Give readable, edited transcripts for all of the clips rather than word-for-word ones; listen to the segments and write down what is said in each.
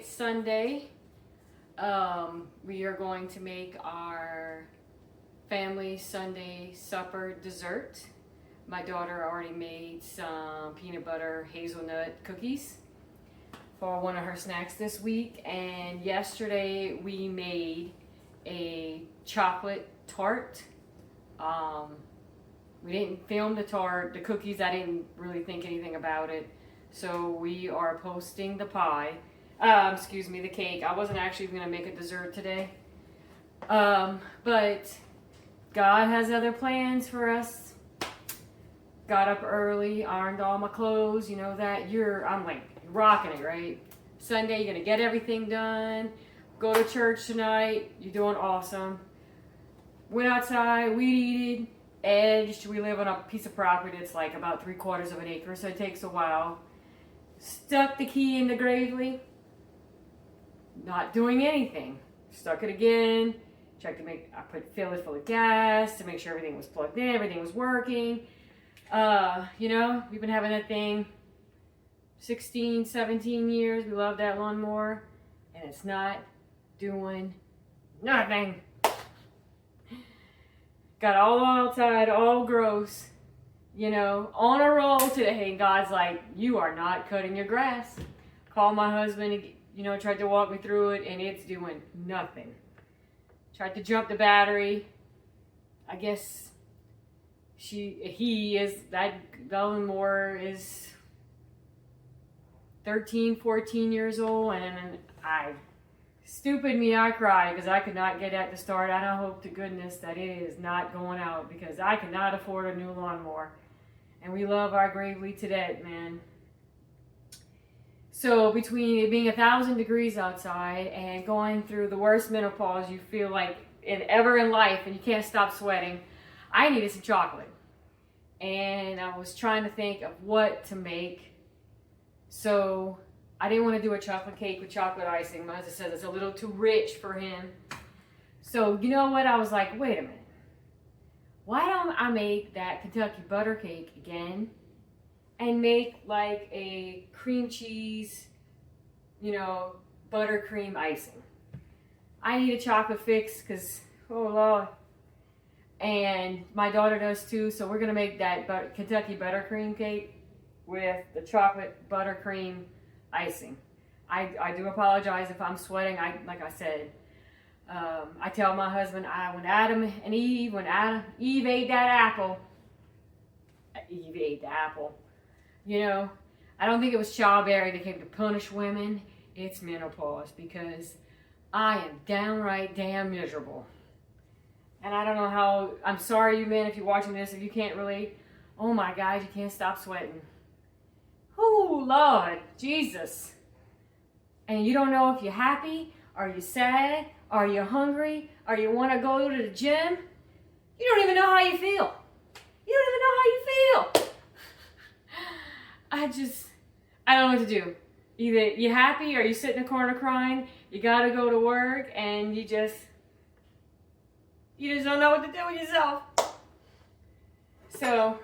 It's Sunday. We are going to make our family Sunday supper dessert. My daughter already made some peanut butter hazelnut cookies for one of her snacks this week, and yesterday we made a chocolate tart. We didn't film the tart, the cookies, I didn't really think anything about it. So we are posting the pie, the cake. I wasn't actually going to make a dessert today. But God has other plans for us. Got up early, ironed all my clothes, you know that. I'm like rocking it, right? Sunday, you're going to get everything done. Go to church tonight. You're doing awesome. Went outside, weed eated, edged. We live on a piece of property that's like about 3/4 of an acre, so it takes a while. Stuck the key in the gravely. Not doing anything. Stuck it again. Checked to fill it full of gas to make sure everything was plugged in, everything was working. We've been having that thing 16, 17 years. We love that lawnmower, and it's not doing nothing. Got all outside, all gross, on a roll today. And God's like, you are not cutting your grass. Called my husband, tried to walk me through it, and it's doing nothing. Tried to jump the battery. I guess that lawnmower is 13, 14 years old, and stupid me, I cried because I could not get that to start. And I hope to goodness that it is not going out because I cannot afford a new lawnmower. And we love our Gravely to death, man. So between it being 1,000 degrees outside and going through the worst menopause you feel like ever in life, and you can't stop sweating, I needed some chocolate. And I was trying to think of what to make. So I didn't want to do a chocolate cake with chocolate icing. My husband says it's a little too rich for him. So you know what? I was like, wait a minute. Why don't I make that Kentucky butter cake again and make like a cream cheese, buttercream icing. I need a chocolate fix because, oh Lord. And my daughter does too. So we're going to make that Kentucky buttercream cake with the chocolate buttercream icing. I do apologize if I'm sweating. Like I said, I tell my husband, when Eve ate that apple, Eve ate the apple. I don't think it was childbearing that came to punish women. It's menopause, because I am downright damn miserable. And I don't know how. I'm sorry, you men, if you're watching this, if you can't relate. Oh my God, you can't stop sweating. Oh, Lord, Jesus. And you don't know if you're happy, are you sad, are you hungry, or you want to go to the gym. You don't even know how you feel. You don't even know how you feel. I don't know what to do. Either you're happy or you sit in a corner crying, you got to go to work, and you just don't know what to do with yourself. So,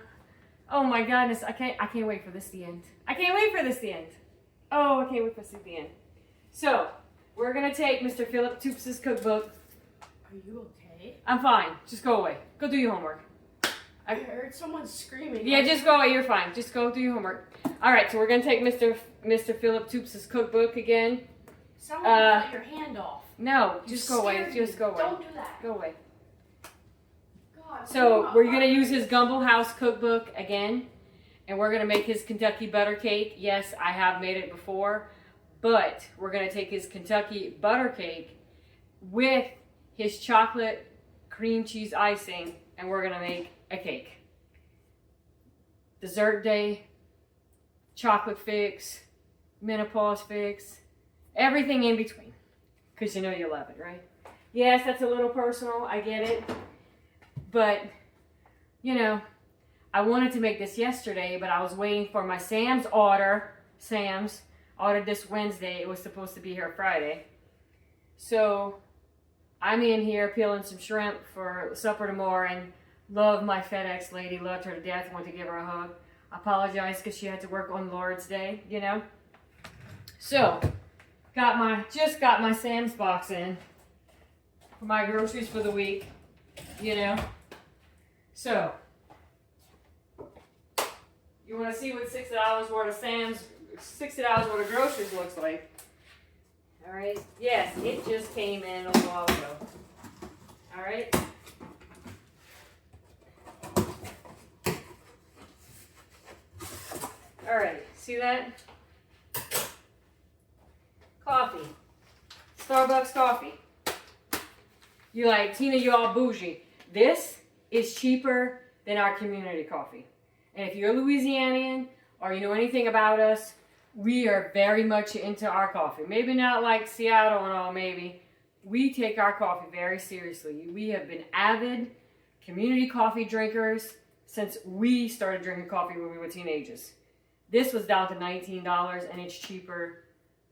oh my goodness, I can't wait for this to end. I can't wait for this to end. Oh, I can't wait for this to end. So, we're going to take Mr. Philip Toops' cookbook. Are you okay? I'm fine. Just go away. Go do your homework. I heard someone screaming. Yeah, just go away. You're fine. Just go do your homework. All right, so we're going to take Mr. Philip Toops' cookbook again. Someone cut your hand off. No, just go away. Just go away. Don't do that. Go away. God, So we're going to use his Gumble House cookbook again, and we're going to make his Kentucky butter cake. Yes, I have made it before, but we're going to take his Kentucky butter cake with his chocolate cream cheese icing, and we're going to make a cake. Dessert day, chocolate fix, menopause fix, everything in between, because you know you love it, right? Yes, that's a little personal, I get it. But, I wanted to make this yesterday, but I was waiting for my Sam's order. Sam's ordered this Wednesday. It was supposed to be here Friday. So, I'm in here peeling some shrimp for supper tomorrow, and love my FedEx lady. Loved her to death. Wanted to give her a hug. I apologize because she had to work on Lord's Day, So, just got my Sam's box in for my groceries for the week, you know. So, you want to see what $6 worth of $6 worth of groceries looks like? All right. Yes, it just came in a little while ago. All right. All right. See that? Coffee. Starbucks coffee. You like, Tina, you all bougie. This is cheaper than our community coffee. And if you're Louisianian or you know anything about us, we are very much into our coffee. Maybe not like Seattle and all, maybe. We take our coffee very seriously. We have been avid community coffee drinkers since we started drinking coffee when we were teenagers. This was down to $19 and it's cheaper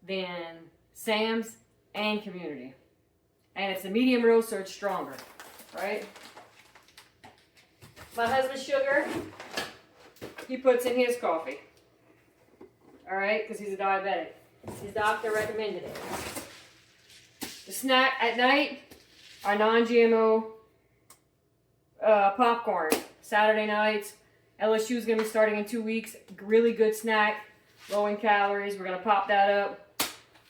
than Sam's and community. And it's a medium roast, so it's stronger, right? My husband's sugar, he puts in his coffee. All right, because he's a diabetic. His doctor recommended it. The snack at night, our non-GMO popcorn. Saturday nights, LSU's going to be starting in 2 weeks. Really good snack, low in calories. We're going to pop that up.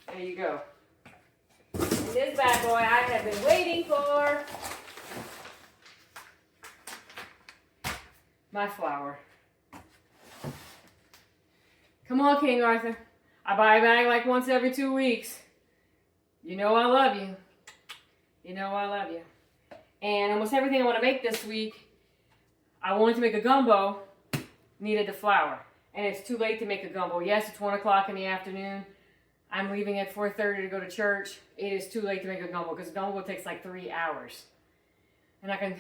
There you go. And this bad boy I have been waiting for. My flour. Come on, King Arthur. I buy a bag like once every 2 weeks. You know I love you. You know I love you. And almost everything I want to make this week, I wanted to make a gumbo, needed the flour. And it's too late to make a gumbo. Yes, it's 1 o'clock in the afternoon. I'm leaving at 4:30 to go to church. It is too late to make a gumbo because a gumbo takes like 3 hours. And I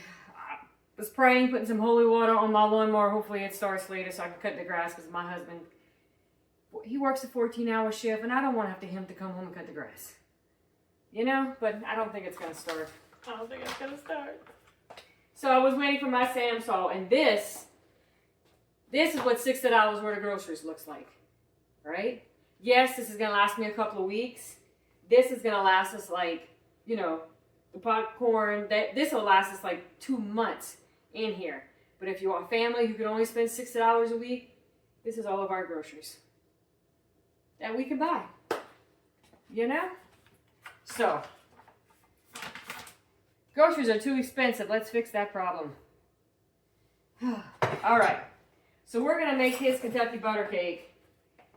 was praying, putting some holy water on my lawnmower. Hopefully it starts later so I can cut the grass because my husband, he works a 14-hour shift and I don't want him to come home and cut the grass. You know, but I don't think it's going to start. I don't think it's going to start. So I was waiting for my Sam's haul, and this is what $60 worth of groceries looks like, right? Yes, this is going to last me a couple of weeks. This is going to last us like, you know, the popcorn, this will last us like 2 months in here. But if you want a family who can only spend $60 a week, this is all of our groceries that we can buy, you know? So, groceries are too expensive. Let's fix that problem. All right. So we're going to make his Kentucky butter cake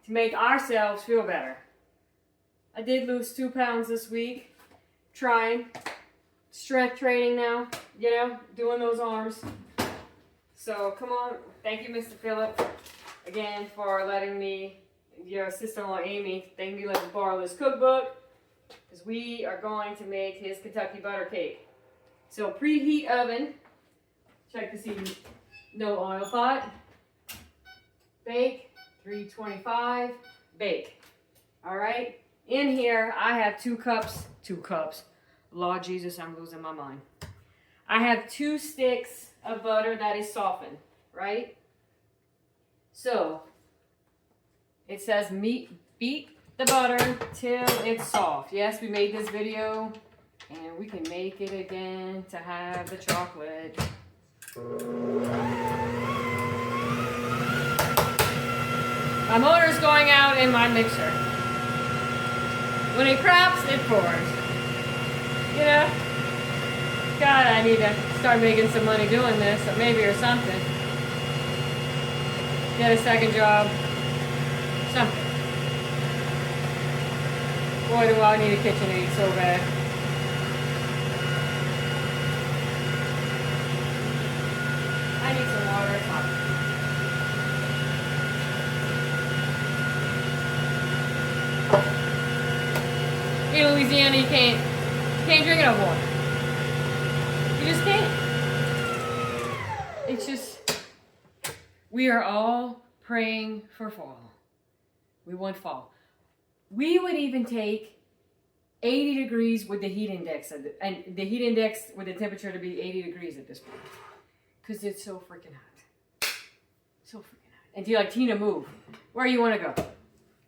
to make ourselves feel better. I did lose 2 pounds this week. Trying. Strength training now. You know, doing those arms. So, come on. Thank you, Mr. Phillip, again, for letting me, your sister-in-law Amy, thank me letting me borrow this cookbook. Because we are going to make his Kentucky butter cake. So preheat oven. Check to see no oil pot. Bake 325. Bake. All right. In here I have 2 cups. Lord Jesus, I'm losing my mind. I have 2 sticks of butter that is softened. Right. So it says beat the butter till it's soft. Yes, we made this video, and we can make it again to have the chocolate. My motor's going out in my mixer. When it craps, it pours. You know? God, I need to start making some money doing this, or something. Get a second job. Something. Boy, do I need a KitchenAid so bad. I need some water. It's hot. In Louisiana, you can't drink enough water. You just can't. It's just, we are all praying for fall. We want fall. We would even take 80 degrees with the heat index, and the heat index with the temperature to be 80 degrees at this point. Because it's so freaking hot. So freaking hot. And you're like, Tina, move. Where you want to go?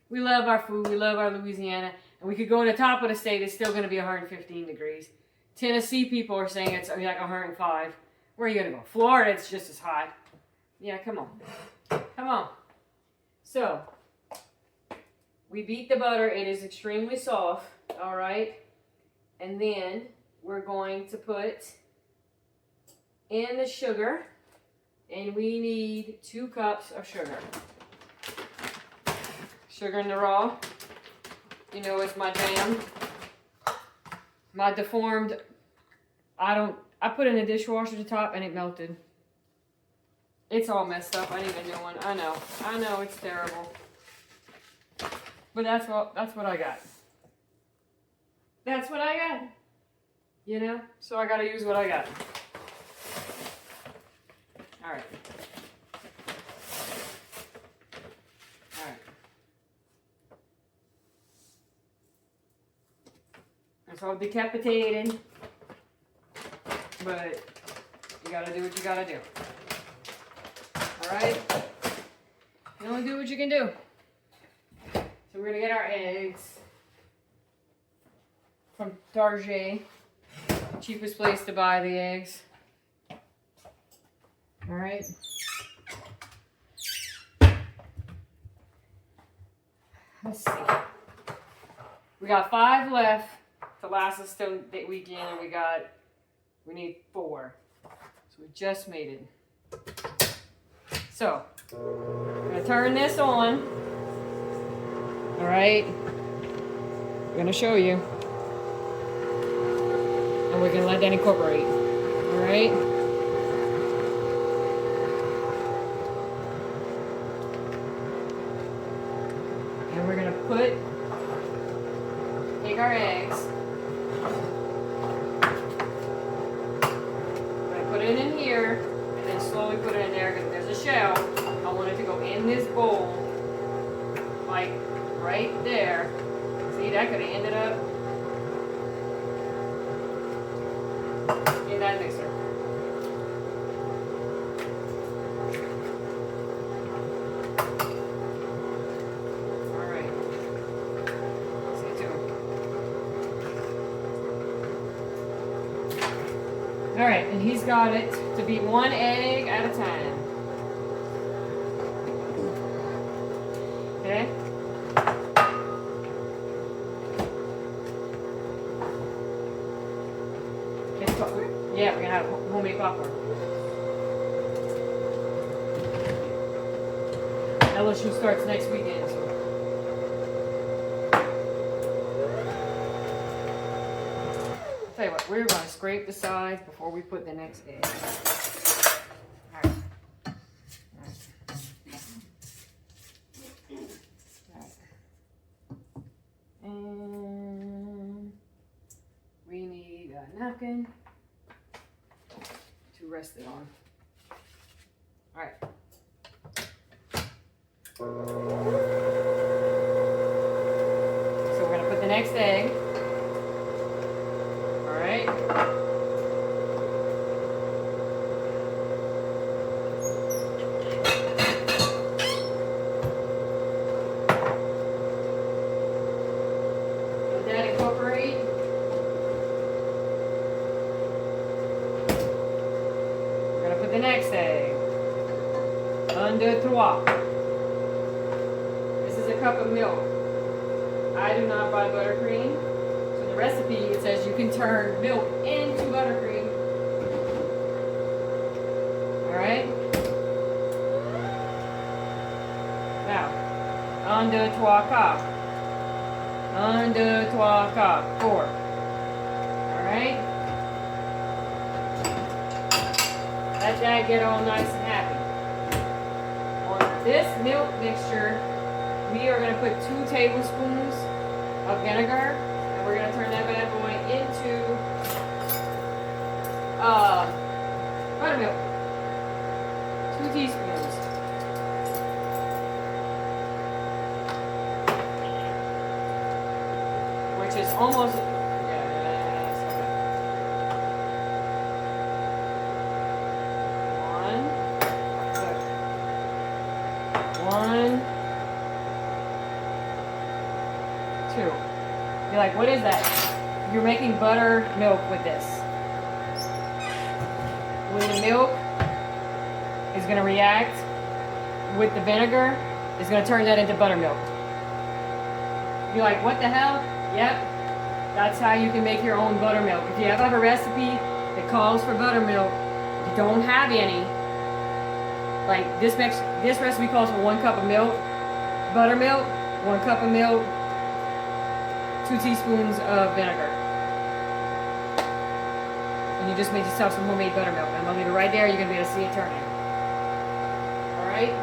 We love our food. We love our Louisiana. And we could go in the top of the state, it's still going to be 115 degrees. Tennessee people are saying it's like 105. Where are you going to go? Florida, it's just as hot. Yeah, come on. Come on. So, we beat the butter. It is extremely soft. All right. And then we're going to put in the sugar. And we need 2 cups of sugar. Sugar in the raw. You know, it's my jam. My deformed, I put in a dishwasher at the top and it melted. It's all messed up. I need a new one. I know, it's terrible. But that's what I got. That's what I got. You know? So I gotta use what I got. Alright. Alright. It's all decapitated. But you gotta do what you gotta do. Alright? You only do what you can do. So we're gonna get our eggs from Target. Cheapest place to buy the eggs. Alright. Let's see. We got 5 left to last us till the weekend, and we need 4. So we just made it. So, I'm gonna turn this on. Alright. I'm gonna show you. And we're gonna let that incorporate. Alright. And we're gonna take our eggs. We're gonna put it in here, and then slowly put it in there because there's a shell. I want it to go in this bowl, like right there. See, that could have ended up in that mixer. Alright, and he's got it to beat 1 egg at a time. Okay? Yeah, we're gonna have homemade popcorn. LSU starts next weekend, so. Tell you what, we're going to scrape the sides before we put the next egg. Alright. And we need a napkin to rest it on. Alright. So we're going to put the next egg. Alright. Let that incorporate. We're going to put the next egg. Un, deux, trois. This is a cup of milk. I do not buy buttercream. Recipe, it says you can turn milk into buttercream. Alright? Now, 1, 2, 3, 4. 1, 2, 3, 4. 4. Alright? Let that get all nice and happy. On this milk mixture, we are going to put 2 tablespoons of vinegar. We're going to turn that bad boy into buttermilk. 2 teaspoons. Which is almost, One, 2. You're like, what is that? You're making buttermilk with this. When the milk is going to react with the vinegar, it's going to turn that into buttermilk. You're like, what the hell? Yep. That's how you can make your own buttermilk. If you have a recipe that calls for buttermilk, if you don't have any, like this recipe calls for 1 cup of milk, buttermilk, 1 cup of milk, 2 teaspoons of vinegar. And you just made yourself some homemade buttermilk. I'm gonna leave it right there. You're gonna be able to see it turning. All right.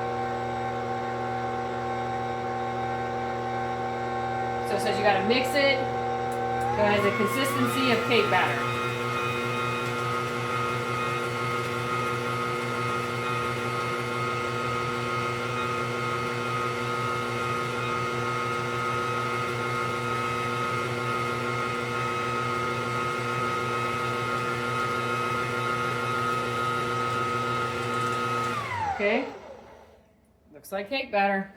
So it says you gotta mix it so it has the consistency of cake batter. Okay, looks like cake batter.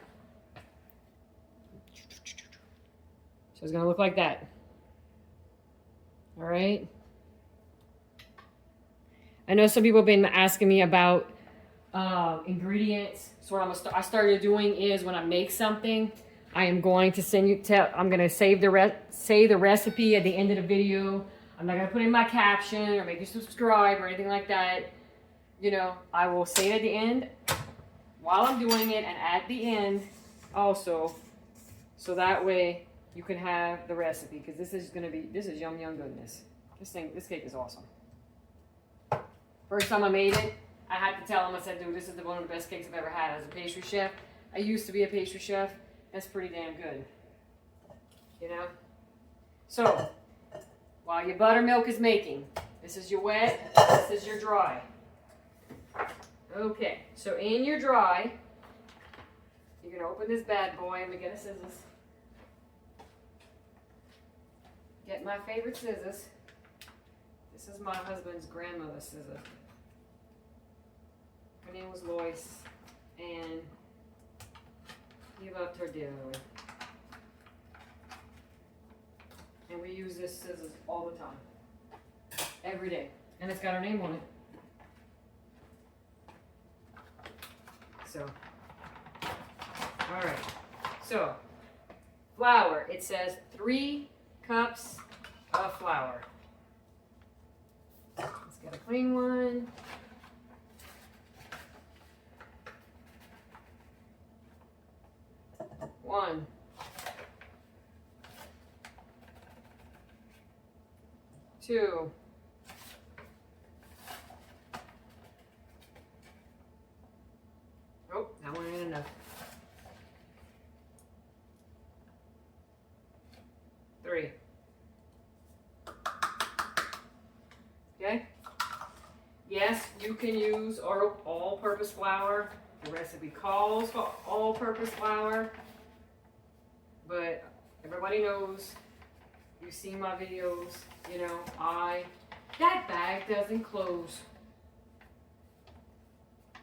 So it's gonna look like that. All right. I know some people have been asking me about ingredients. So what I started doing is when I make something, I am going to send you. I'm gonna save the recipe at the end of the video. I'm not gonna put in my caption or make you subscribe or anything like that. You know, I will say it at the end while I'm doing it and at the end also, so that way you can have the recipe, because this is yum goodness. This cake is awesome. First time I made it, I had to tell them, I said, dude, this is one of the best cakes I've ever had as a pastry chef. I used to be a pastry chef. That's pretty damn good. You know? So, while your buttermilk is making, this is your wet, this is your dry. Okay, so in your dry, you're going to open this bad boy. Let me get a scissors. Get my favorite scissors. This is my husband's grandmother's scissors. Her name was Lois, and he loved her dearly. And we use this scissors all the time, every day, and it's got her name on it. So, all right. So, flour. It says 3 cups of flour. Let's get a clean one. One. Two. Oh, that one ain't enough. 3. Okay? Yes, you can use all-purpose flour. The recipe calls for all-purpose flour. But everybody knows, you see my videos, you know, that bag doesn't close.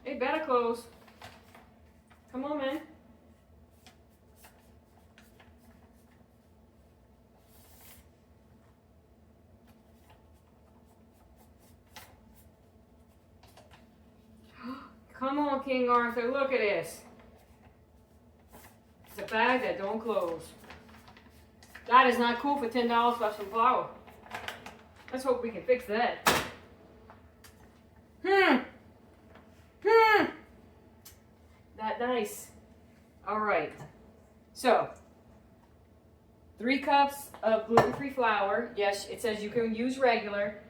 It better close. Come on, man. Come on, King Arthur, look at this. It's a bag that don't close. That is not cool for $10 for some flour. Let's hope we can fix that. That nice. All right. So, 3 cups of gluten-free flour. Yes, it says you can use regular.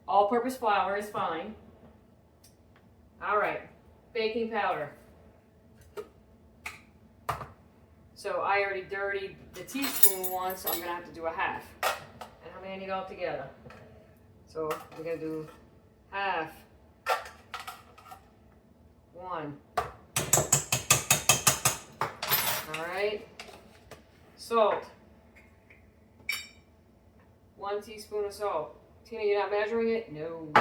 All-purpose flour is fine. All right. Baking powder. So I already dirtied the teaspoon one, so I'm gonna have to do a half. And how many I need all together? So we're gonna do half. 1. All right. Salt. 1 teaspoon of salt. Tina, you're not measuring it? No.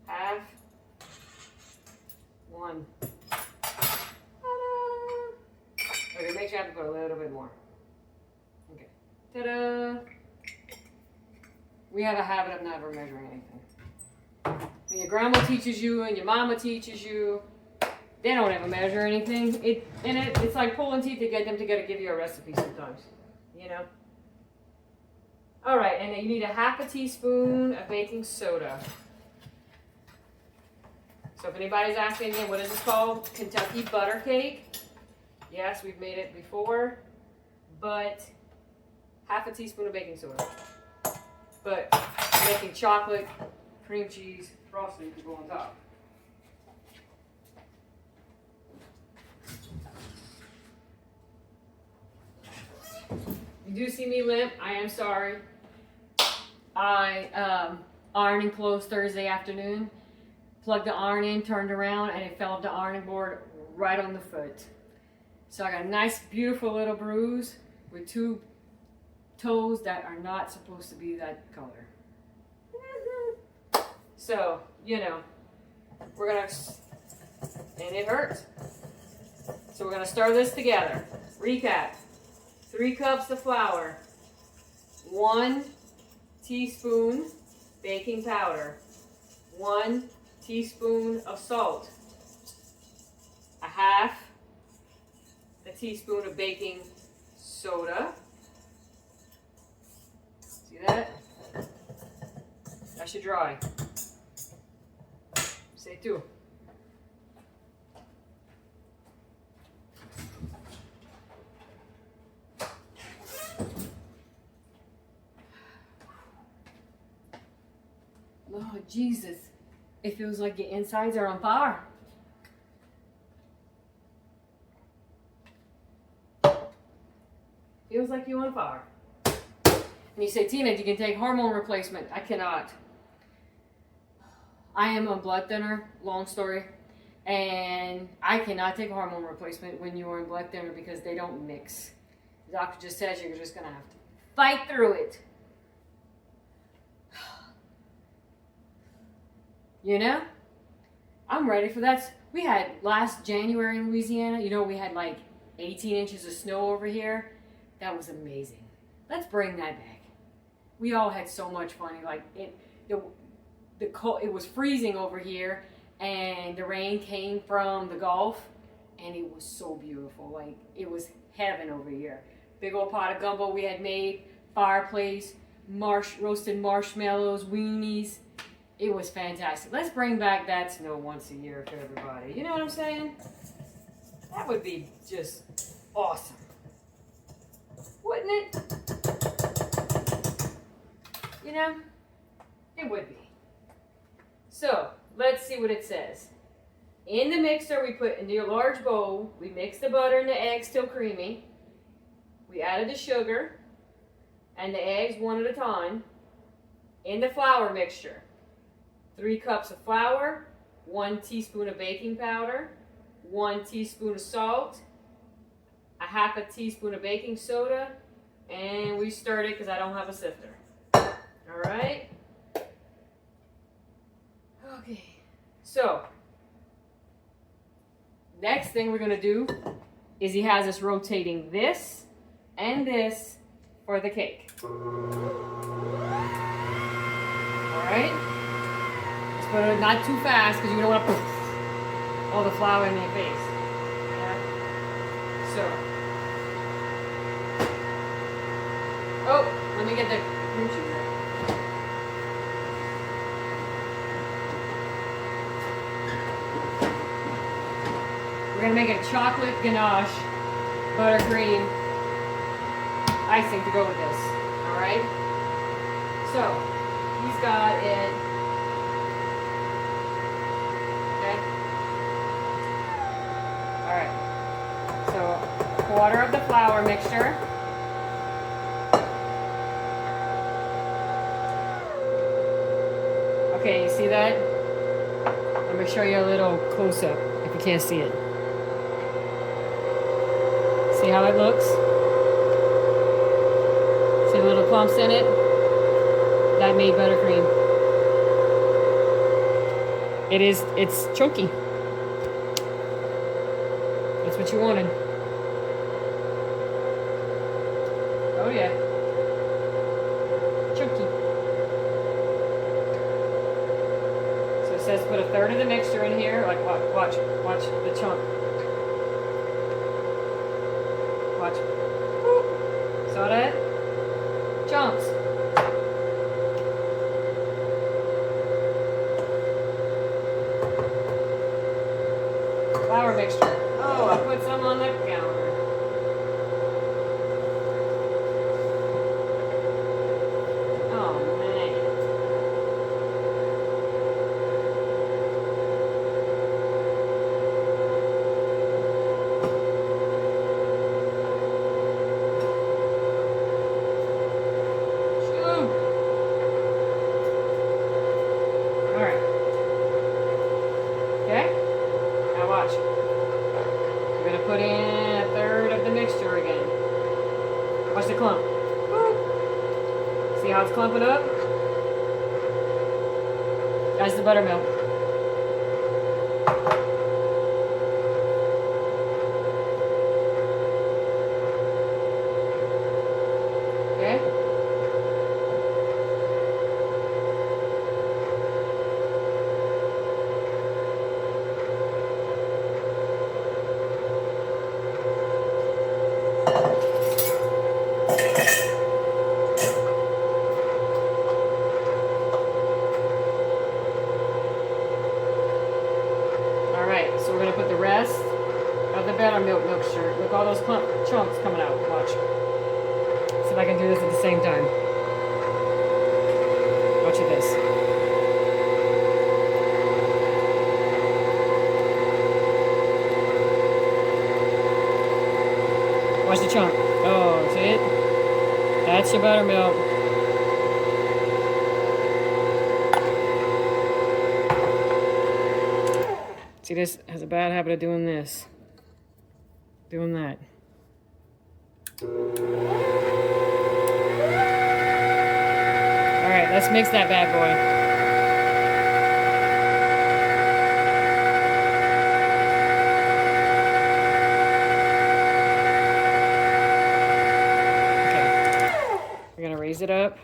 Half. 1. Okay, make sure I have to put a little bit more. Okay. Ta-da! We have a habit of never measuring anything. When your grandma teaches you and your mama teaches you, they don't ever measure anything. It's like pulling teeth to get them to give you a recipe sometimes, you know. All right, and then you need a half a teaspoon of baking soda. So if anybody's asking again, what is this called? Kentucky butter cake. Yes, we've made it before, but half a teaspoon of baking soda. But making chocolate, cream cheese, frosting to go on top. You do see me limp. I am sorry. I ironing clothes Thursday afternoon. Plugged the iron in, turned around, and it fell off the ironing board right on the foot. So I got a nice, beautiful little bruise with 2 toes that are not supposed to be that color. So, you know, we're gonna, and it hurts. So we're gonna stir this together. Recap. 3 cups of flour, 1 teaspoon baking powder, 1 teaspoon of salt, a half a teaspoon of baking soda. See that? That should dry. Say 2. Lord Jesus, it feels like your insides are on fire. Feels like you're on fire. And you say, Tina, you can take hormone replacement. I cannot. I am on blood thinner, long story. And I cannot take hormone replacement when you are in blood thinner because they don't mix. The doctor just says you're just going to have to fight through it. You know? I'm ready for that. We had last January in Louisiana, you know, we had like 18 inches of snow over here. That was amazing. Let's bring that back. We all had so much fun. Like it was freezing over here, and the rain came from the Gulf, and it was so beautiful. Like it was heaven over here. Big old pot of gumbo we had made, fireplace, roasted marshmallows, weenies. It was fantastic. Let's bring back that snow once a year for everybody. You know what I'm saying? That would be just awesome. Wouldn't it? You know? It would be. So, let's see what it says. In the mixer, we put in your large bowl, we mix the butter and the eggs till creamy. We added the sugar and the eggs one at a time. In the flour mixture, 3 cups of flour, 1 teaspoon of baking powder, 1 teaspoon of salt, a half a teaspoon of baking soda, and we stirred it because I don't have a sifter. All right? Okay. So, next thing we're going to do is he has us rotating this and this for the cake. All right? Just put it not too fast because you don't want to put all the flour in your face. Yeah? So. Oh, let me get the cream cheese. We're going to make a chocolate ganache, buttercream, icing to go with this. Alright? So, he's got it. Okay? Alright. So, a quarter of the flour mixture. Okay, you see that? Let me show you a little close-up if you can't see it. See how it looks? See the little clumps in it? That made buttercream. It's chunky. That's what you wanted. put a third of the mixture in here. Like watch the chunk. Watch. Boop. Saw that? Chunks. Flour mixture. Oh, I put some on the counter. Oh, man. Shoot. All right. Okay? Now watch. We're going to put in a third of the mixture again. Watch the clump. Boop. See how it's clumping up? That's the buttermilk. Okay? Alright, so we're going to put the rest of the buttermilk mixture. Look, all those chunks coming out. Watch. See if I can do this at the same time. Watch this. Watch the chunk. Oh, see it? That's your buttermilk. See, this has a bad habit of doing this. Doing that. Alright, let's mix that bad boy. Okay. We're going to raise it up.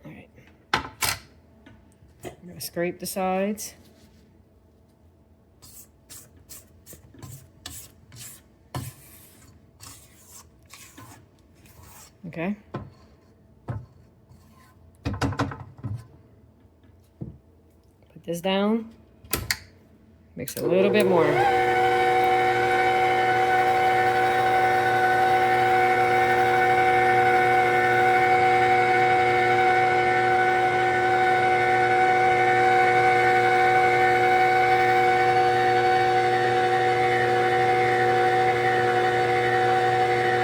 Alright. I'm going to scrape the sides. Okay. Put this down. Mix a little bit more.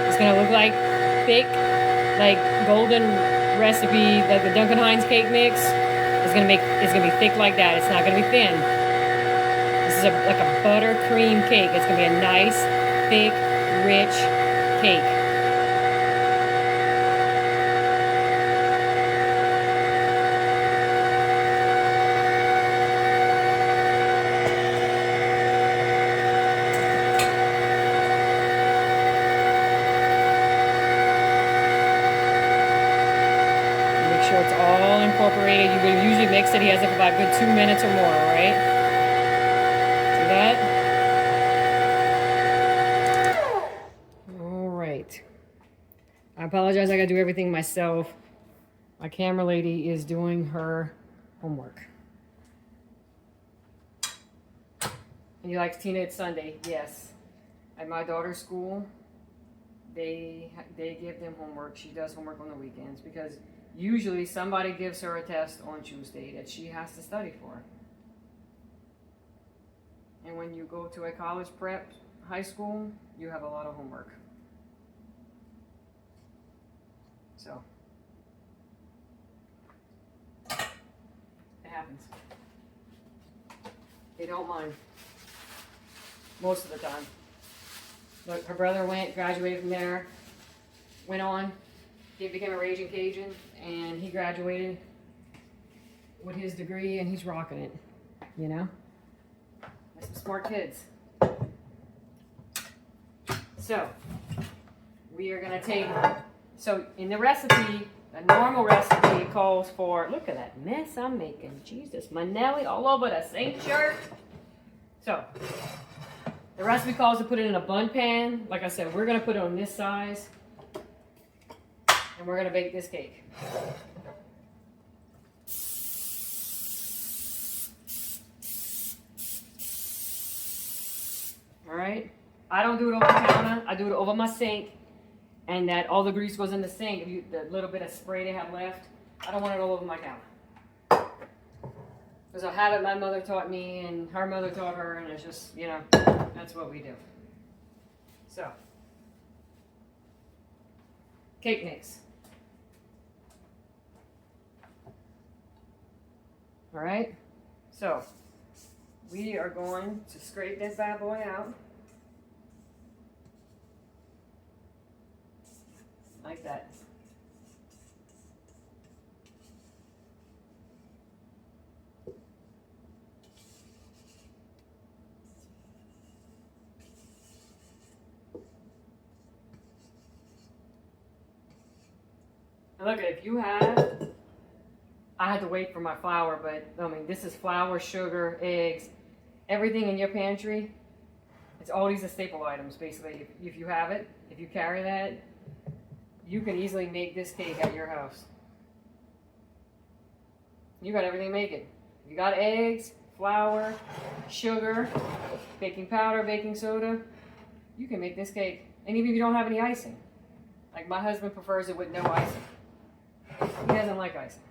It's gonna look like thick, like golden recipe, like the Duncan Hines cake mix. It's gonna be thick like that. It's not gonna be thin. This is like a buttercream cake. It's gonna be a nice, thick, rich cake. Sure it's all incorporated. You would usually mix it. He has it for about a good 2 minutes or more, all right? See that? All right. I apologize. I got to do everything myself. My camera lady is doing her homework. And you like Tina, it's Sunday? Yes. At my daughter's school, they give them homework. She does homework on the weekends because usually somebody gives her a test on Tuesday that she has to study for. And when you go to a college prep high school, you have a lot of homework. So, it happens. They don't mind. Most of the time. Look, her brother graduated from there, went on. He became a Raging Cajun, and he graduated with his degree, and he's rocking it, you know? That's some smart kids. So, we are going to take, so in the recipe, The normal recipe calls for, look at that mess I'm making. Jesus, my Nelly all over the sink shirt. So, the recipe calls to put it in a bun pan. Like I said, we're going to put it on this size. And we're going to bake this cake. Alright? I don't do it over the counter. I do it over my sink. And that all the grease goes in the sink. The little bit of spray they have left, I don't want it all over my counter. Because a habit my mother taught me and her mother taught her, and it's just, you know, that's what we do. So, cake mix. Alright, so we are going to scrape this bad boy out. Like that. And look, if you have, I had to wait for my flour, but I mean, this is flour, sugar, eggs, everything in your pantry. It's all these are staple items, basically. If you have it, if you carry that, you can easily make this cake at your house. You got everything to make it. You got eggs, flour, sugar, baking powder, baking soda. You can make this cake. And even if you don't have any icing. Like my husband prefers it with no icing. He doesn't like icing.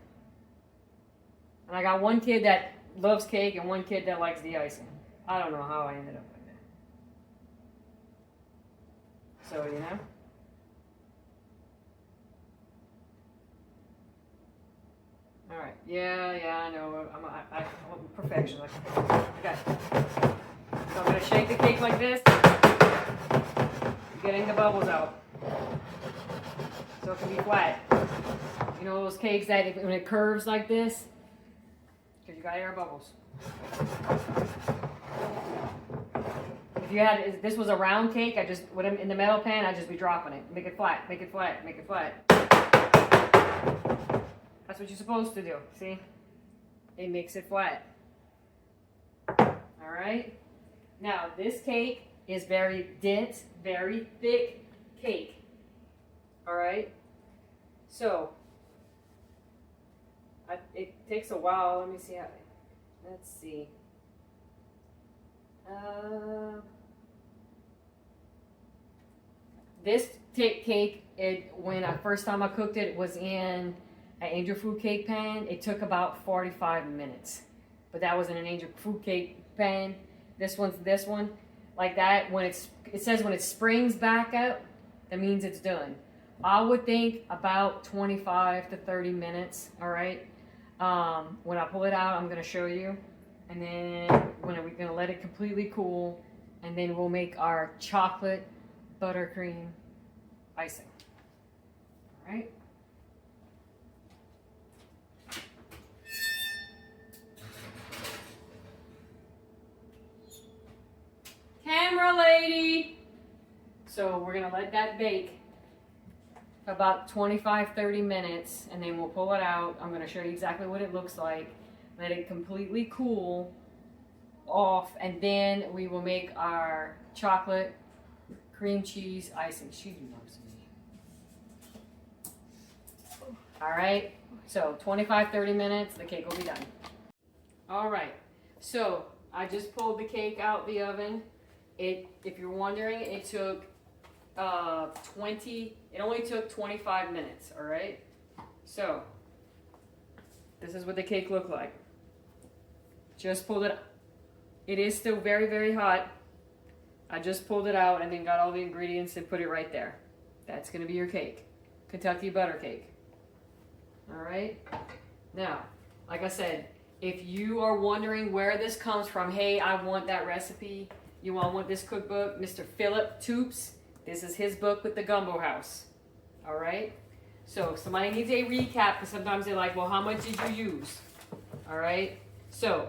And I got one kid that loves cake and one kid that likes the icing. I don't know how I ended up like that. So, you know. All right. Yeah, I know. I'm perfection. Okay. So I'm gonna shake the cake like this, getting the bubbles out, so it can be flat. You know those cakes that when it curves like this, because you got air bubbles. If this was a round cake, I just would in the metal pan. I'd just be dropping it. Make it flat. Make it flat. Make it flat. That's what you're supposed to do, see? It makes it flat. Alright? Now, this cake is very dense, very thick cake. Alright? So, it takes a while. Let me see how, let's see. This cake, when first time I cooked it, was in an angel food cake pan. It took about 45 minutes, but that was in an angel food cake pan. This one, like that. When it says when it springs back up, that means it's done. I would think about 25 to 30 minutes. All right. When I pull it out, I'm gonna show you, and then we're gonna let it completely cool, and then we'll make our chocolate buttercream icing. All right. Camera lady. So we're gonna let that bake about 25-30 minutes, and then we'll pull it out. I'm gonna show you exactly what it looks like. Let it completely cool off, and then we will make our chocolate cream cheese icing. She loves me. All right, so 25-30 minutes, the cake will be done. All right, so I just pulled the cake out the oven. If you're wondering, it took it only took 25 minutes, all right? So, this is what the cake looked like. Just pulled it. It is still very, very hot. I just pulled it out and then got all the ingredients and put it right there. That's gonna be your cake. Kentucky butter cake. All right? Now, like I said, if you are wondering where this comes from, hey, I want that recipe, you want this cookbook, Mr. Philip Toops, this is his book with the Gumbo House. All right? So somebody needs a recap, because sometimes they're like, well, how much did you use? All right? So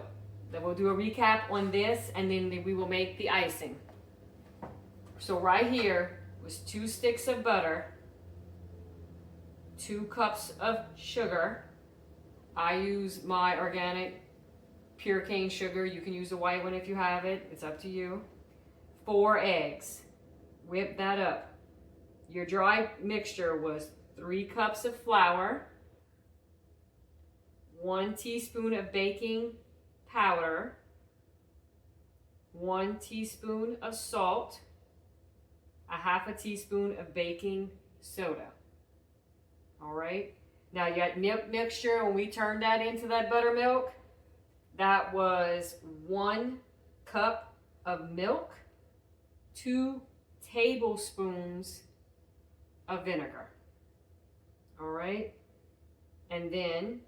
then we'll do a recap on this, and then we will make the icing. So right here was 2 sticks of butter, 2 cups of sugar. I use my organic pure cane sugar. You can use the white one if you have it. It's up to you. 4 eggs. Whip that up. Your dry mixture was 3 cups of flour, 1 teaspoon of baking powder, 1 teaspoon of salt, a half a teaspoon of baking soda. All right. Now you got milk mixture. When we turned that into that buttermilk, that was 1 cup of milk, 2 tablespoons of vinegar. All right. And then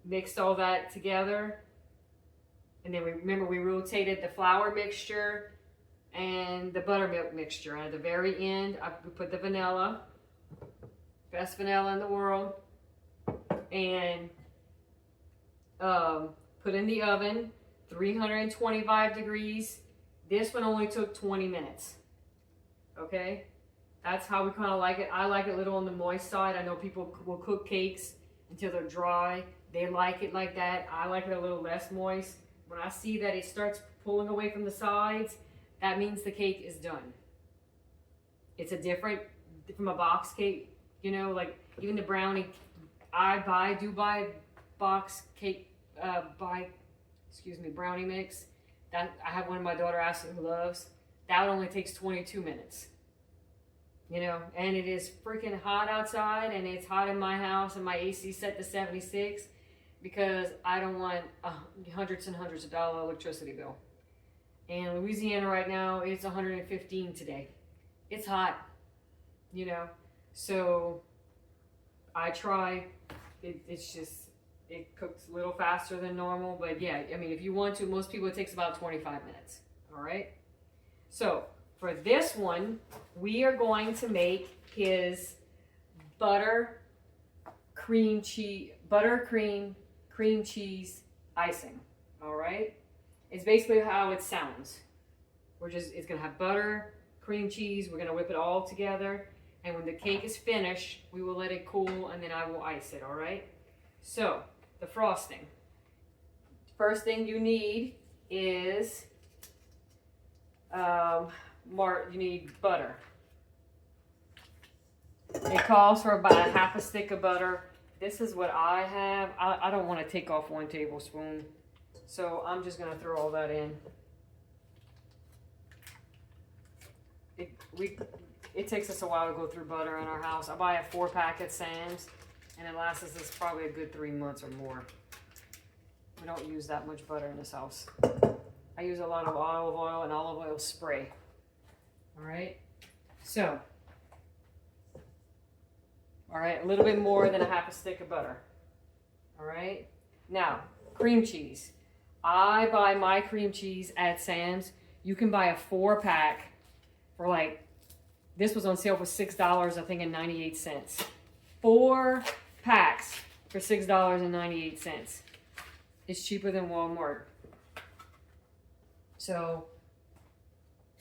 mixed all that together. And then we rotated the flour mixture and the buttermilk mixture. And at the very end, we put the vanilla, best vanilla in the world, and put in the oven, 325 degrees. This one only took 20 minutes. Okay? That's how we kind of like it. I like it a little on the moist side. I know people will cook cakes until they're dry. They like it like that. I like it a little less moist. When I see that it starts pulling away from the sides, that means the cake is done. It's a different, from a box cake, you know, like even the brownie, I do buy box cake, brownie mix. That I have one my daughter absolutely loves. That only takes 22 minutes. You know, and it is freaking hot outside, and it's hot in my house, and my AC set to 76 because I don't want hundreds and hundreds of dollar electricity bill. And Louisiana right now, it's 115 today. It's hot, you know. So I try. It's just, it cooks a little faster than normal, but yeah, I mean, if you want to, most people it takes about 25 minutes. All right. So for this one, we are going to make his butter cream cheese icing. All right. It's basically how it sounds. It's gonna have butter, cream cheese. We're gonna whip it all together. And when the cake is finished, we will let it cool and then I will ice it. All right. So the frosting. First thing you need is, you need butter. It calls for about a half a stick of butter. This is what I have. I don't want to take off 1 tablespoon. So I'm just going to throw all that in. It takes us a while to go through butter in our house. I buy a 4-pack at Sam's, and it lasts us probably a good 3 months or more. We don't use that much butter in this house. I use a lot of olive oil and olive oil spray. All right. So, all right, a little bit more than a half a stick of butter. All right. Now, cream cheese. I buy my cream cheese at Sam's. You can buy a 4-pack for this was on sale for $6, I think, and 98 cents. 4 packs for $6.98. It's cheaper than Walmart. So,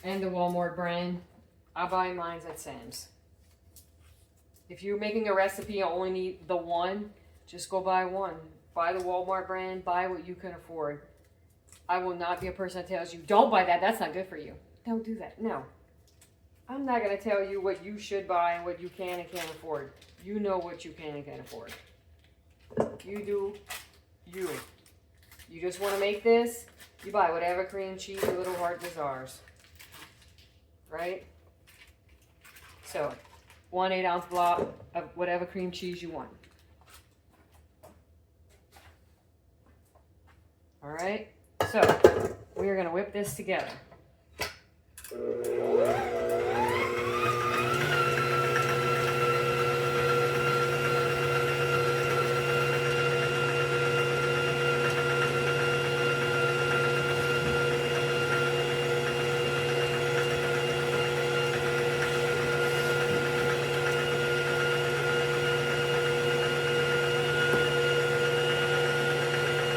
and the Walmart brand, I buy mine at Sam's. If you're making a recipe, you only need the one, just go buy one. Buy the Walmart brand, buy what you can afford. I will not be a person that tells you, don't buy that, that's not good for you. Don't do that, no. I'm not going to tell you what you should buy and what you can and can't afford. You know what you can and can't afford. You do you. You just want to make this, you buy whatever cream cheese your little heart desires. Right? So, 1 8-ounce block of whatever cream cheese you want. All right? So, we are going to whip this together.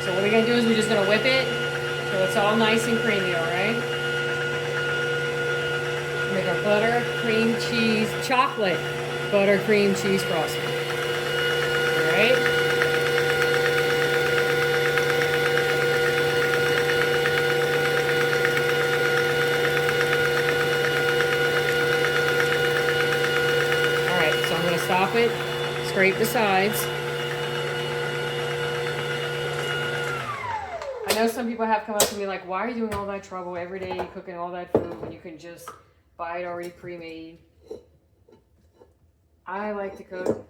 So what we're going to do is we're just going to whip it so it's all nice and creamy, all right? Make our butter, cream cheese, chocolate buttercream cheese frosting. All right. All right, so I'm going to stop it, scrape the sides. I know some people have come up to me like, why are you doing all that trouble every day cooking all that food when you can just buy it already pre-made? I like to cook.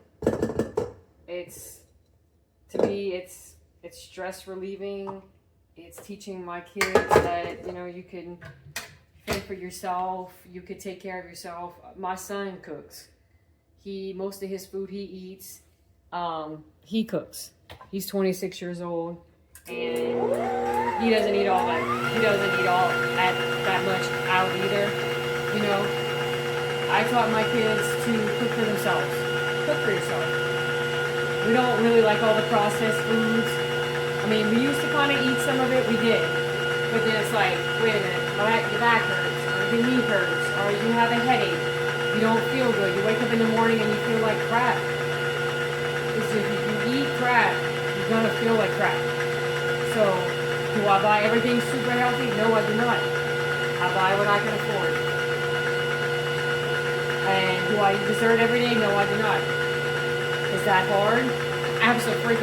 To me, it's stress relieving. It's teaching my kids that, you know, you can fend for yourself. You could take care of yourself. My son cooks. Most of his food he eats, he cooks. He's 26 years old. And he doesn't eat all that. He doesn't eat all that much out either. You know, I taught my kids to cook for themselves. Cook for yourself. We don't really like all the processed foods. I mean, we used to kind of eat some of it. We did, but then it's like, wait a minute, your back hurts, or your knee hurts, or you have a headache. You don't feel good. You wake up in the morning and you feel like crap. Because if you eat crap, you're gonna feel like crap. So, do I buy everything super healthy? No, I do not. I buy what I can afford. And do I eat dessert every day? No, I do not. Is that hard? Absolutely.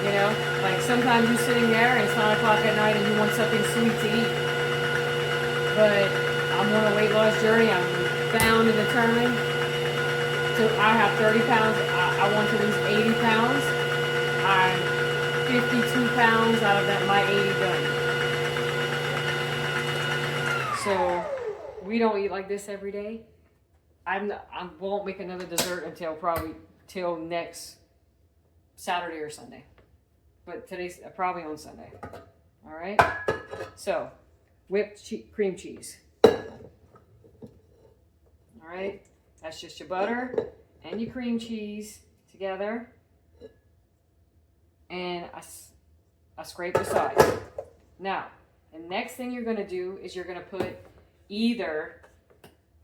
You know, like sometimes you're sitting there and it's 9 o'clock at night and you want something sweet to eat. But I'm on a weight loss journey. I'm bound and determined. So I have 30 pounds. I want to lose 80 pounds. I'm 52 pounds out of that, my 80 done. So we don't eat like this every day. I won't make another dessert until probably till next Saturday or Sunday. But today's probably on Sunday. All right. So whipped cream cheese. All right. That's just your butter and your cream cheese together. And I scrape the sides. Now, the next thing you're going to do is you're going to put either,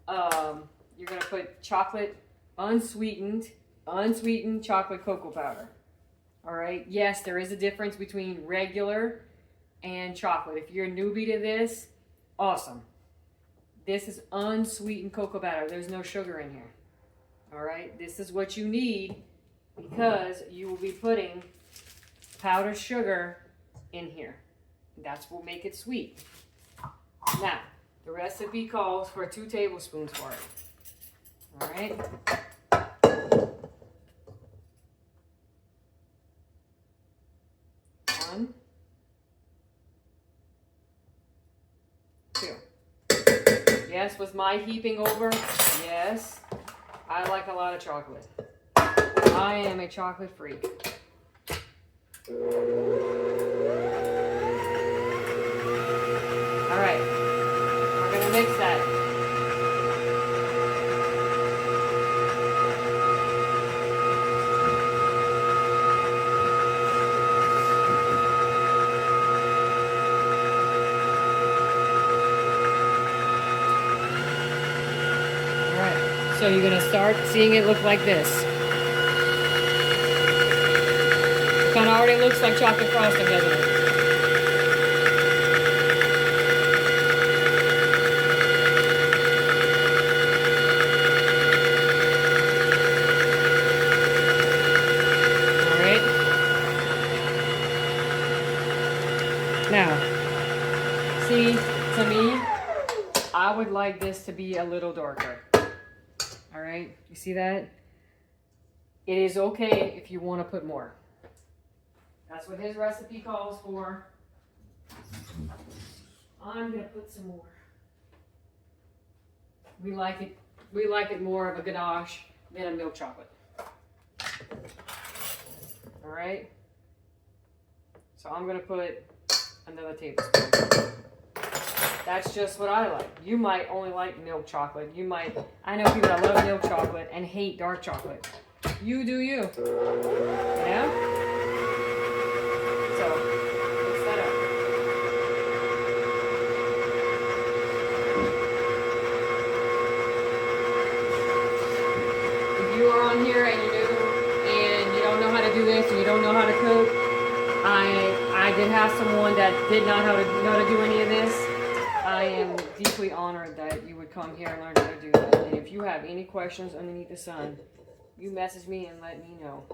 you're going to put chocolate, unsweetened chocolate cocoa powder. All right. Yes, there is a difference between regular and chocolate. If you're a newbie to this, awesome. This is unsweetened cocoa powder. There's no sugar in here. All right. This is what you need because you will be putting powdered sugar in here. That's what will make it sweet. Now, the recipe calls for 2 tablespoons for it. All right. 1, 2. Yes, was my heaping over? Yes. I like a lot of chocolate. I am a chocolate freak. All right, we're gonna mix that. All right, so you're gonna start seeing it look like this. Kind of already looks like chocolate frosting, doesn't it? All right. Now, see, to me, I would like this to be a little darker. All right, you see that? It is okay if you want to put more. That's what his recipe calls for. I'm gonna put some more. We like it more of a ganache than a milk chocolate. All right. So I'm gonna put another tablespoon. That's just what I like. You might only like milk chocolate. I know people that love milk chocolate and hate dark chocolate. You do you. Yeah? So, mix that up. I did have someone that did not know how to do any of this. I am deeply honored that you would come here and learn how to do that. And if you have any questions underneath the sun, you message me and let me know.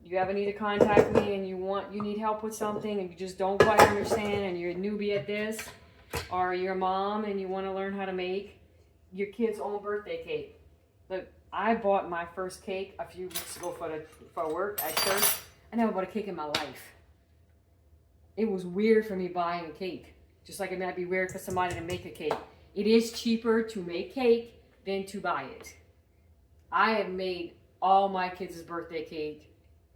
You ever need to contact me and you need help with something and you just don't quite understand and you're a newbie at this, or you're a mom and you want to learn how to make your kid's own birthday cake. Look, I bought my first cake a few weeks ago for work at church. I never bought a cake in my life. It was weird for me buying a cake. Just like it might be weird for somebody to make a cake. It is cheaper to make cake than to buy it. I have made all my kids' birthday cake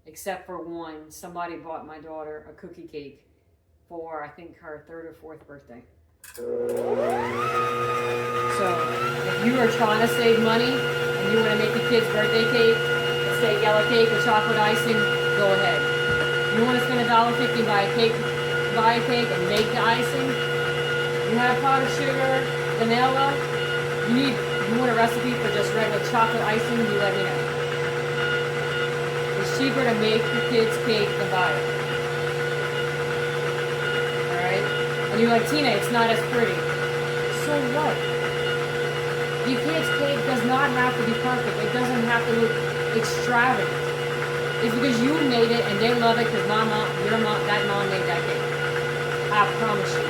except for one. Somebody bought my daughter a cookie cake for, I think, her 3rd or 4th birthday. So, if you are trying to save money and you want to make a kid's birthday cake, let's say yellow cake with chocolate icing, go ahead. You want to spend $1.50 buy a cake and make the icing. You have powdered sugar, vanilla. You want a recipe for just regular chocolate icing, you let me know. It's cheaper to make the kids' cake than buy it. Alright? And you're like, Tina, it's not as pretty. So what? Your kid's cake does not have to be perfect. It doesn't have to look extravagant. It's because you made it and they love it because that mom made that cake. I promise you.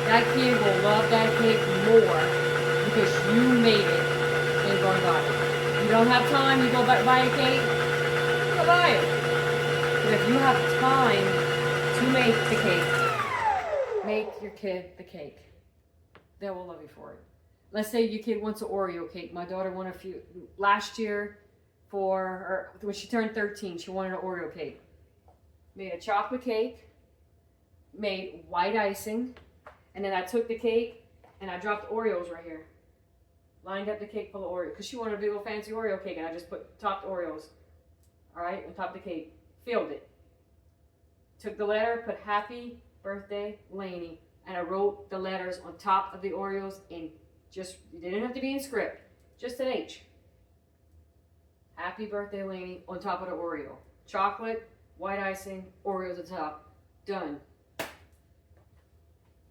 That kid will love that cake more because you made it than going to buy it. You don't have time, you go buy a cake, go buy it. But if you have time to make the cake, make your kid the cake. They will love you for it. Let's say your kid wants an Oreo cake. My daughter wanted a few last year when she turned 13, she wanted an Oreo cake. Made a chocolate cake, made white icing, and then I took the cake and I dropped Oreos right here. Lined up the cake full of Oreos because she wanted a big old fancy Oreo cake, and I just topped Oreos. All right, on top of the cake, filled it. Took the letter, put Happy Birthday Lainey, and I wrote the letters on top of the Oreos in it didn't have to be in script, just an H. Happy Birthday Lainey on top of the Oreo. Chocolate, white icing, Oreos at the top. Done.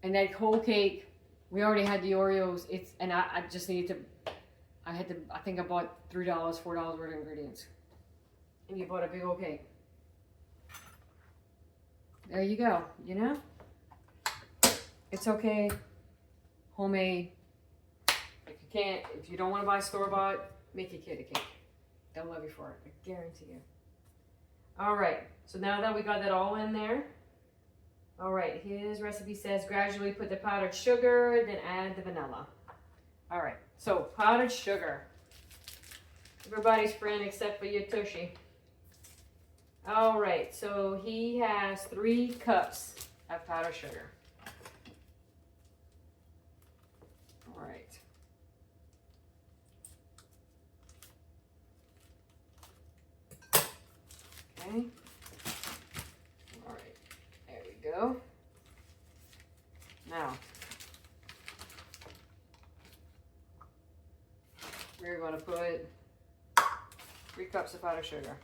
And that whole cake, we already had the Oreos. I just needed to, I think I bought $3, $4 worth of ingredients. And you bought a big old cake. There you go, you know? It's okay. Homemade. If you don't want to buy store-bought, make your kid a cake. They'll love you for it, I guarantee you. All right, so now that we got that all in there, all right, his recipe says gradually put the powdered sugar, then add the vanilla. All right, so powdered sugar. Everybody's friend except for your Tushy. All right, so he has 3 cups of powdered sugar. All right. Okay. All right, there we go. Now, we're going to put 3 cups of powdered sugar.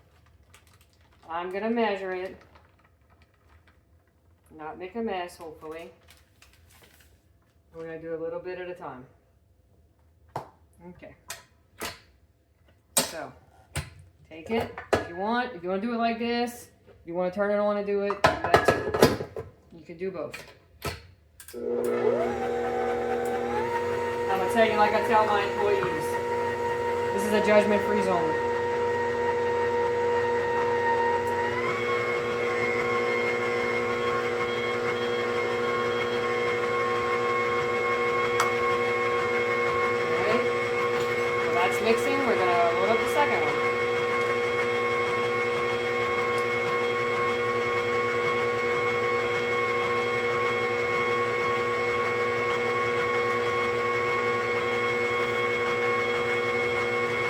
I'm going to measure it, not make a mess, hopefully. We're going to do a little bit at a time. Okay. So, take it if you want. If you want to do it like this, if you want to turn it on and do it, that's it. You can do both. I'm going to tell you like I tell my employees. This is a judgment-free zone. Alright, so that's mixing. We're going to load up the second one.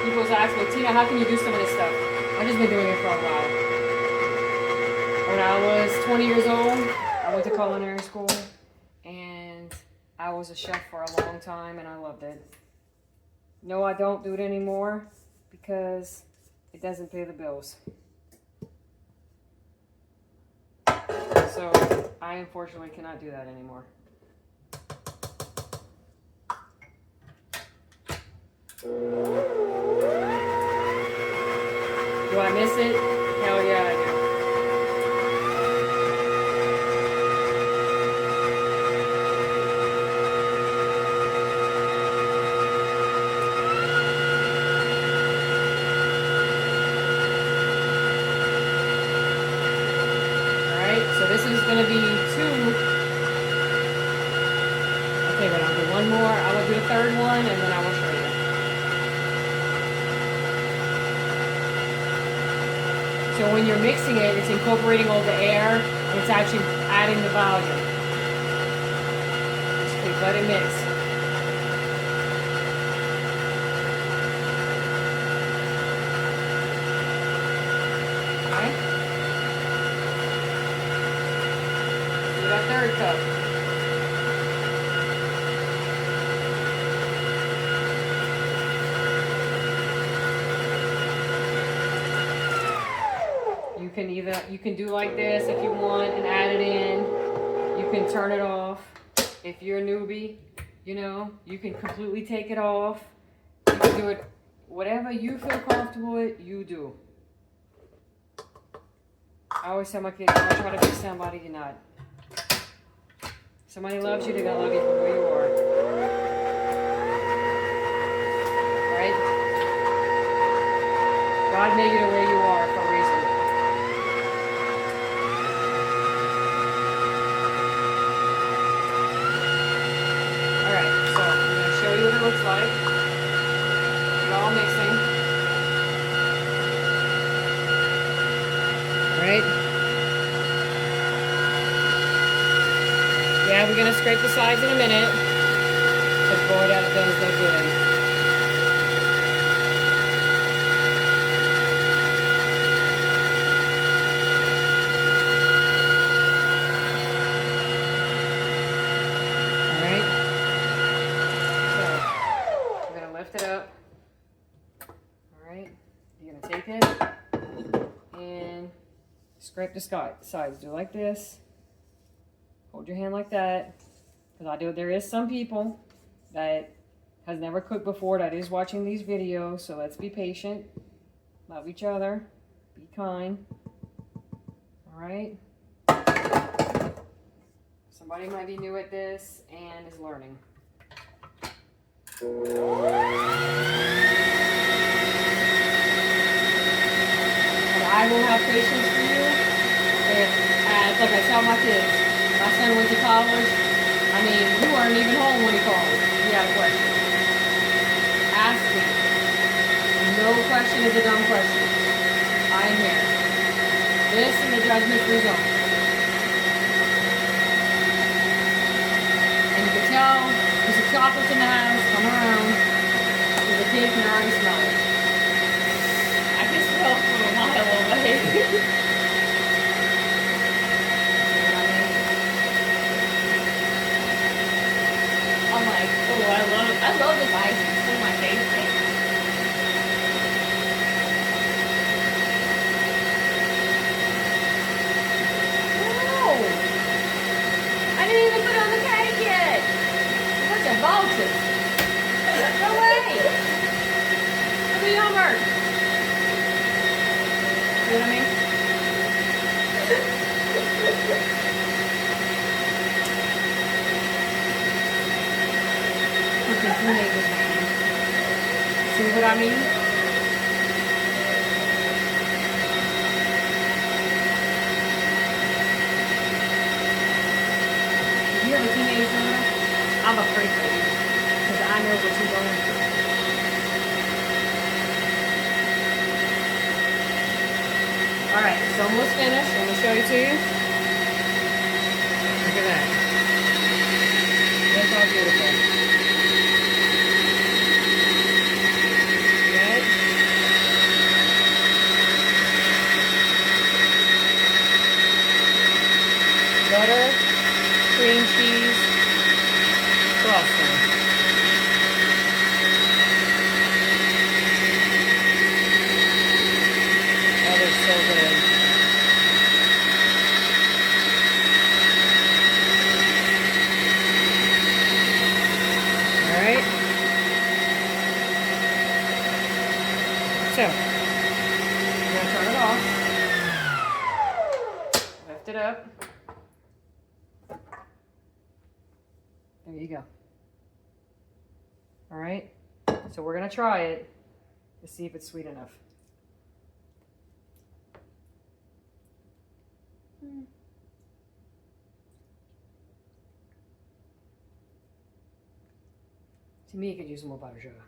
People ask me, Tina, how can you do some of this stuff? I've just been doing it for a while. When I was 20 years old, I went to culinary school, and I was a chef for a long time, and I loved it. No, I don't do it anymore because it doesn't pay the bills. So I unfortunately cannot do that anymore. Do I miss it? Hell yeah, I do. This is going to be 2. Okay, but I'll do one more. I will do the third one, and then I will show you. So when you're mixing it, it's incorporating all the air, and it's actually adding the volume. Just let it mix. Third cup. You can do like this if you want and add it in. You can turn it off. If you're a newbie, you know, you can completely take it off. You can do it whatever you feel comfortable with, you do. I always tell my kids, don't try to be somebody you're not. Somebody loves you, they're gonna love you for who you are. Right? God made you the way you are for a reason. Alright, so I'm gonna show you what it looks like. We're all mixing. Right? Yeah, we're going to scrape the sides in a minute. But boy, that does look good. Alright. So, we're going to lift it up. Alright. You're going to take it and scrape the sides. Do it like this. Hold your hand like that, because there is some people that has never cooked before that is watching these videos, so let's be patient, love each other, be kind, all right? Somebody might be new at this and is learning. And I will have patience for you if, like I tell my kids, my son went to college. I mean, you weren't even home when he called. You had a question. Ask me. No question is a dumb question. I am here. This is the judgment-free zone. And you can tell there's some chocolates in the house. Come around. Because the kid can already smell it. I can smell it from a mile away. I'm like, oh, I love this ice. It's one of my favorites. No! I didn't even put it on the cake yet. Bunch of vultures. No way! Look at Homer. See what I mean? See what I mean? If you have a teenager, I'm afraid for you because I know what you're going through. Alright, so almost finished. I'm going to show it to you. Look at that. That's all beautiful. Butter, cream cheese, frosting. That is so good. up. There you go. All right, so we're gonna try it to see if it's sweet enough. To me, it could use more butter sugar.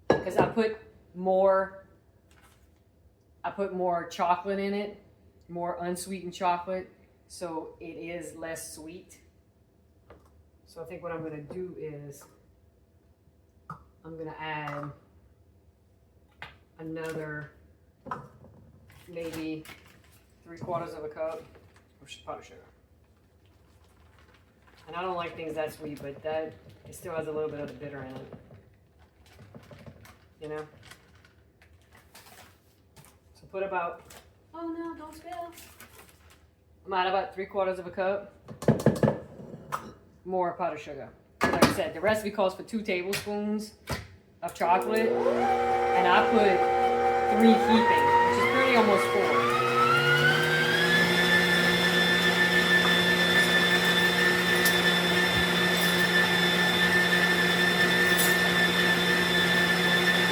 Because I put more chocolate in it, more unsweetened chocolate, so it is less sweet. So I think what I'm gonna do is I'm gonna add another maybe 3/4 of a cup of powdered sugar. And I don't like things that sweet, but it still has a little bit of the bitter in it. You know? So put about, oh no, don't spill. I'm at about 3/4 of a cup more powdered sugar. Like I said, the recipe calls for 2 tablespoons of chocolate, and I put 3 heaping, which is pretty almost 4.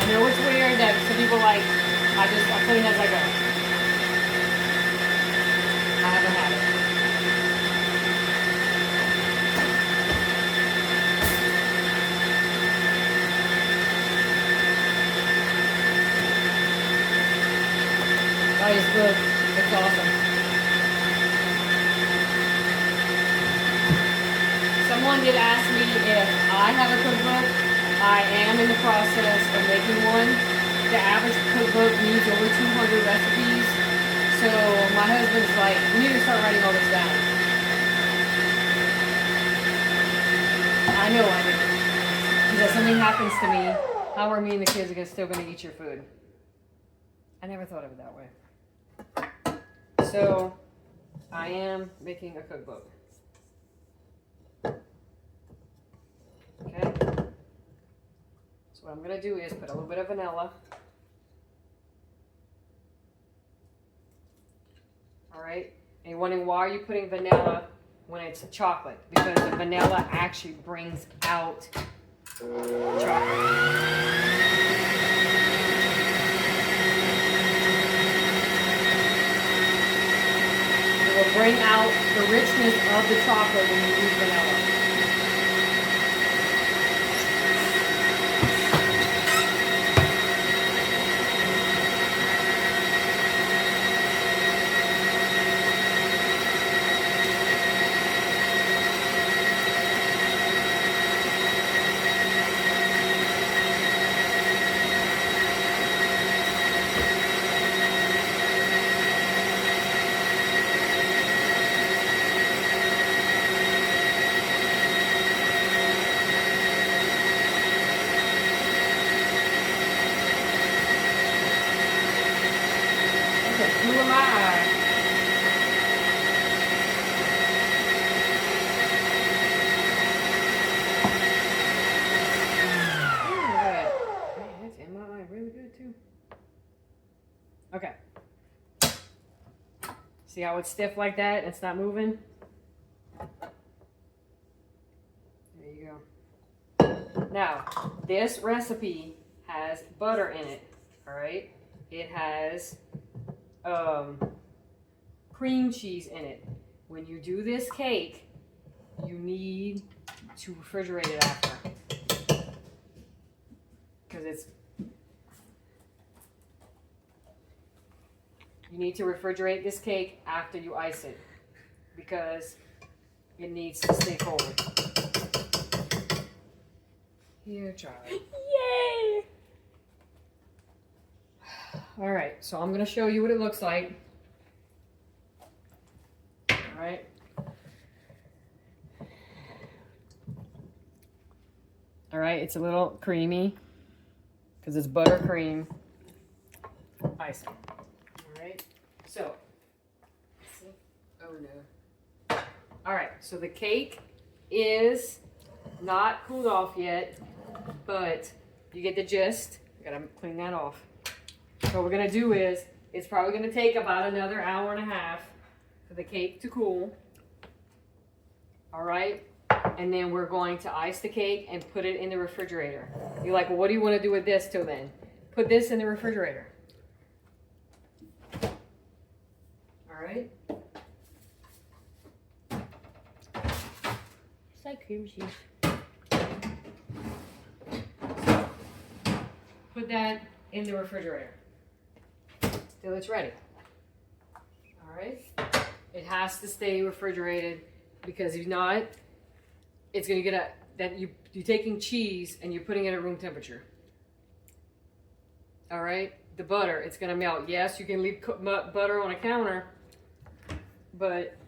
I know it's weird that some people like, I put it as I go. I have a habit. Oh, it's good. It's awesome. Someone did ask me if I have a cookbook. I am in the process of making one. The average cookbook needs over 200 recipes. So my husband's like, we need to start writing all this down. I know I do. Because if something happens to me, how are me and the kids still going to eat your food? I never thought of it that way. So I am making a cookbook. Okay. So what I'm going to do is put a little bit of vanilla. All right. And you're wondering, why are you putting vanilla when it's chocolate? Because the vanilla actually brings out chocolate. It will bring out the richness of the chocolate when you use vanilla. Blue in my eye. That's in my eye really good too. Okay. See how it's stiff like that? It's not moving? There you go. Now, this recipe has butter in it. Alright? It has cream cheese in it. When you do this cake, you need to refrigerate it after, because you need to refrigerate this cake after you ice it, because it needs to stay cold. Here, Charlie. Yay! All right, so I'm going to show you what it looks like. All right. All right, it's a little creamy because it's buttercream icing. All right, so, oh no. All right, so the cake is not cooled off yet, but you get the gist. I gotta clean that off. So what we're gonna do is, it's probably gonna take about another hour and a half for the cake to cool. All right. And then we're going to ice the cake and put it in the refrigerator. You're like, well, what do you want to do with this till then? Put this in the refrigerator. All right. It's like cream cheese. Put that in the refrigerator till it's ready. All right. It has to stay refrigerated because if not, it's gonna get you're taking cheese and you're putting it at room temperature. All right. The butter, it's gonna melt. Yes, you can leave butter on a counter, but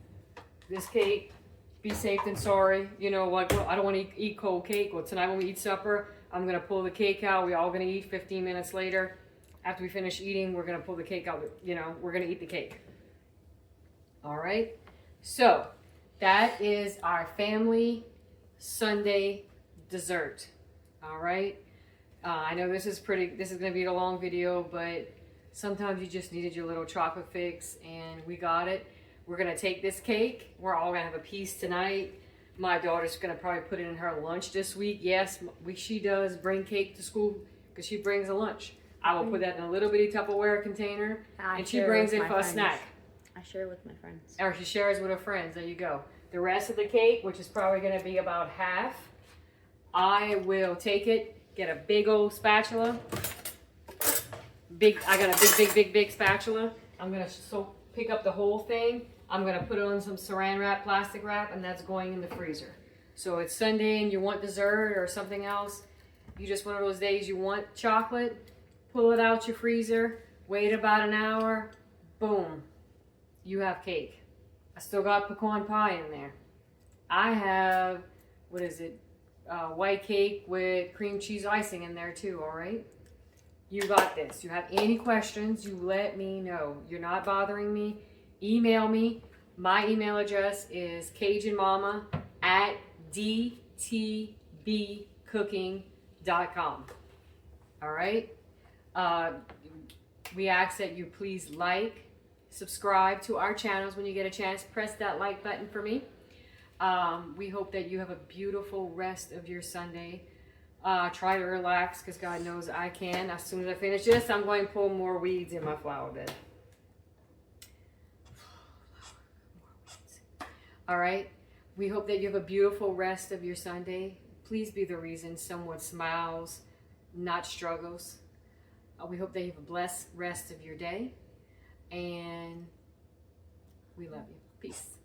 this cake, be safe than sorry. You know what? Well, I don't want to eat cold cake. Well, tonight when we eat supper, I'm gonna pull the cake out. We're all gonna eat 15 minutes later. After we finish eating, we're gonna pull the cake out. You know, we're gonna eat the cake. All right. So that is our family Sunday dessert. All right. I know this is going to be a long video, but sometimes you just needed your little chocolate fix, and we got it. We're going to take this cake. We're all going to have a piece tonight. My daughter's going to probably put it in her lunch this week. Yes, she does bring cake to school because she brings a lunch. I will put that in a little bitty Tupperware container, and she brings it for a snack. I share with my friends. Or she shares with her friends. There you go. The rest of the cake, which is probably going to be about half, I will take it, get a big old spatula. I got a big spatula. I'm going to pick up the whole thing. I'm going to put it on some saran wrap, plastic wrap, and that's going in the freezer. So it's Sunday and you want dessert or something else. You just one of those days you want chocolate, pull it out your freezer, wait about an hour, boom, you have cake. I still got pecan pie in there. I have, what is it, white cake with cream cheese icing in there too, all right? You got this. You have any questions, you let me know. You're not bothering me. Email me. My email address is cajunmama@dtbcooking.com. All right? We ask that you please like, subscribe to our channels when you get a chance. Press that like button for me. We hope that you have a beautiful rest of your Sunday. Try to relax because God knows I can. As soon as I finish this, I'm going to pull more weeds in my flower bed. All right. We hope that you have a beautiful rest of your Sunday. Please be the reason someone smiles, not struggles. We hope that you have a blessed rest of your day. And we love you. Peace.